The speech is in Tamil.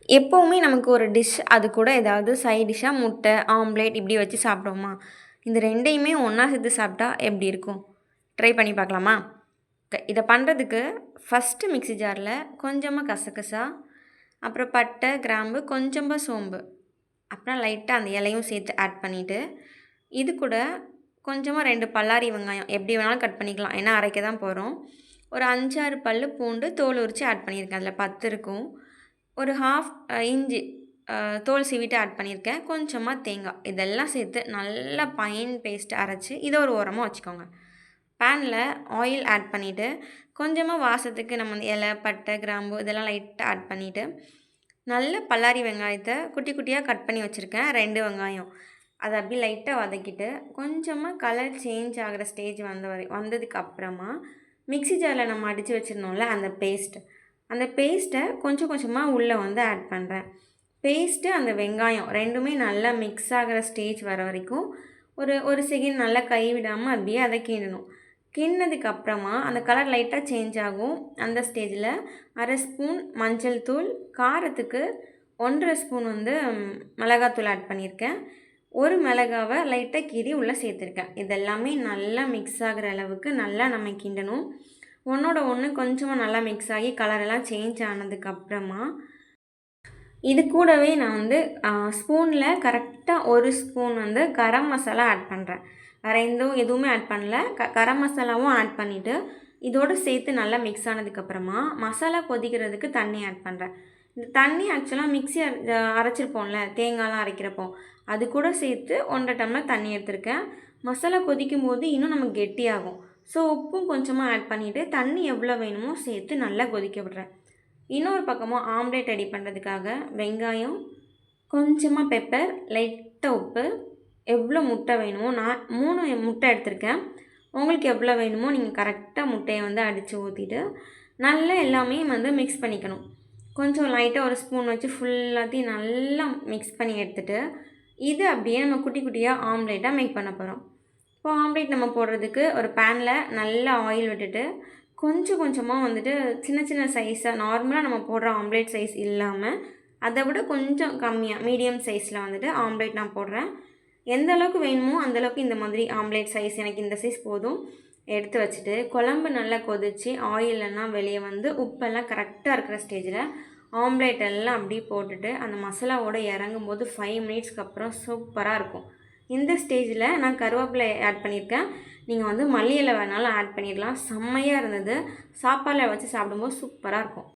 எப்போவுமே நமக்கு ஒரு டிஷ் அது கூட ஏதாவது சைட் டிஷ்ஷாக முட்டை, ஆம்லேட் இப்படி வச்சு சாப்பிடுவோமா? இந்த 2யுமே ஒண்ணா சேர்த்து சாப்பிட்டா எப்படி இருக்கும்? ட்ரை பண்ணி பார்க்கலாமா? இத பண்ணுறதுக்கு ஃபஸ்ட்டு மிக்ஸி ஜாரில் கொஞ்சமா கசகசா, அப்புறம் பட்டை, கிராம்பு, கொஞ்சமா சோம்பு, அப்புறம் லைட்டா அந்த இலையும் சேர்த்து ஆட் பண்ணிட்டு, இது கூட கொஞ்சமா 2 பல்லாரி வெங்காயம் எப்படி வேணாலும் கட் பண்ணிக்கலாம். ஏன்னா அரைக்க தான் போறோம். ஒரு 5, 6 பல்லு பூண்டு தோல் உரிச்சு ஆட் பண்ணியிருக்கேன். அதில 10 இருக்கும். ஒரு ஹாஃப் இஞ்சி தோல் சீவிட்டு ஆட் பண்ணியிருக்கேன். கொஞ்சமா தேங்காய். இதெல்லாம் சேர்த்து நல்லா ஃபைன் பேஸ்ட் அரைச்சு இதை ஒரு ஓரமா வச்சுக்கோங்க. பேனில் ஆயில் ஆட் பண்ணிவிட்டு கொஞ்சமாக வாசத்துக்கு நம்ம வந்து இலை, பட்டை, கிராம்பு இதெல்லாம் லைட்டாக ஆட் பண்ணிவிட்டு நல்ல பல்லாரி வெங்காயத்தை குட்டி குட்டியாக கட் பண்ணி வச்சுருக்கேன். 2 வெங்காயம். அதை அப்படியே லைட்டாக வதக்கிட்டு கொஞ்சமாக கலர் சேஞ்ச் ஆகிற ஸ்டேஜ் வந்ததுக்கு அப்புறமா மிக்ஸி ஜாரில் நம்ம அடித்து வச்சுருந்தோம்ல அந்த பேஸ்ட்டை கொஞ்சம் கொஞ்சமாக உள்ளே வந்து ஆட் பண்ணுறேன். பேஸ்ட்டு அந்த வெங்காயம் 2மே நல்லா மிக்ஸ் ஆகிற ஸ்டேஜ் வர வரைக்கும் ஒரு செகண்ட் நல்லா கைவிடாமல் அப்படியே அதை கிண்டணும். கிண்டினதுக்கு அப்புறமா அந்த கலர் லைட்டாக சேஞ்ச் ஆகும். அந்த ஸ்டேஜில் 1/2 ஸ்பூன் மஞ்சள் தூள், காரத்துக்கு 1 1/2 ஸ்பூன் வந்து மிளகாத்தூள் ஆட் பண்ணியிருக்கேன். ஒரு மிளகாவை லைட்டாக கீறி உள்ளே சேர்த்துருக்கேன். இதெல்லாமே நல்லா மிக்ஸ் ஆகிற அளவுக்கு நல்லா நம்ம கிண்டணும். ஒன்றோட ஒன்று கொஞ்சமாக நல்லா மிக்ஸ் ஆகி கலரெல்லாம் சேஞ்ச் ஆனதுக்கப்புறமா இது கூடவே நான் வந்து ஸ்பூனில் கரெக்டாக 1 ஸ்பூன் வந்து கரம் மசாலா ஆட் பண்ணுறேன். வேறு எதுவுமே ஆட் பண்ணல. கரம் மசாலாவும் ஆட் பண்ணிவிட்டு இதோடு சேர்த்து நல்லா மிக்ஸ் ஆனதுக்கப்புறமா மசாலா கொதிக்கிறதுக்கு தண்ணி ஆட் பண்ணுறேன். இந்த தண்ணி ஆக்சுவலாக மிக்ஸி அரைச்சிருப்போம்ல, தேங்காய்லாம் அரைக்கிறப்போ அது கூட சேர்த்து 1.5 டம்ளர் தண்ணி எடுத்திருக்கேன். மசாலா கொதிக்கும் போது இன்னும் நமக்கு கெட்டியாகும். ஸோ உப்பும் கொஞ்சமாக ஆட் பண்ணிவிட்டு தண்ணி எவ்வளோ வேணுமோ சேர்த்து நல்லா கொதிக்க விடுறேன். இன்னொரு பக்கமாக ஆம்லேட் ரெடி பண்ணுறதுக்காக வெங்காயம், கொஞ்சமாக பெப்பர், லைட்டாக உப்பு, எவ்வளோ முட்டை வேணுமோ நான் 3 முட்டை எடுத்திருக்கேன். உங்களுக்கு எவ்வளோ வேணுமோ நீங்கள் கரெக்டாக முட்டையை வந்து அடித்து ஊற்றிட்டு நல்லா எல்லாமே வந்து மிக்ஸ் பண்ணிக்கணும். கொஞ்சம் லைட்டாக ஒரு ஸ்பூன் வச்சு ஃபுல்லாத்தையும் நல்லா மிக்ஸ் பண்ணி எடுத்துகிட்டு இது அப்படியே நம்ம குட்டி குட்டியாக ஆம்லேட்டாக மேக் பண்ண போகிறோம். இப்போ ஆம்லேட் நம்ம போடுறதுக்கு ஒரு பேனில் நல்லா ஆயில் விட்டுட்டு கொஞ்சம் கொஞ்சமாக வந்துட்டு சின்ன சின்ன சைஸாக நார்மலாக நம்ம போடுற ஆம்லேட் சைஸ் இல்லாமல் அதை விட கொஞ்சம் கம்மியாக மீடியம் சைஸில் வந்துட்டு ஆம்லேட் நான் போடுறேன். எந்த அளவுக்கு வேணுமோ அந்தளவுக்கு இந்த மாதிரி ஆம்லேட் சைஸ் எனக்கு இந்த சைஸ் போதும் எடுத்து வச்சுட்டு குழம்பு நல்லா கொதித்து ஆயிலெல்லாம் வெளியே வந்து உப்பெல்லாம் கரெக்டாக இருக்கிற ஸ்டேஜில் ஆம்லேட் எல்லாம் அப்படியே போட்டுட்டு அந்த மசாலாவோடு இறங்கும் போது 5 மினிட்ஸ்க்கு அப்புறம் சூப்பராக இருக்கும். இந்த ஸ்டேஜில் நான் கருவேப்பிலை ஆட் பண்ணியிருக்கேன். நீங்கள் வந்து மல்லி இலை வேணாலும் ஆட் பண்ணிடலாம். செம்மையாக இருந்தது. சாப்பாடில் வச்சு சாப்பிடும்போது சூப்பராக இருக்கும்.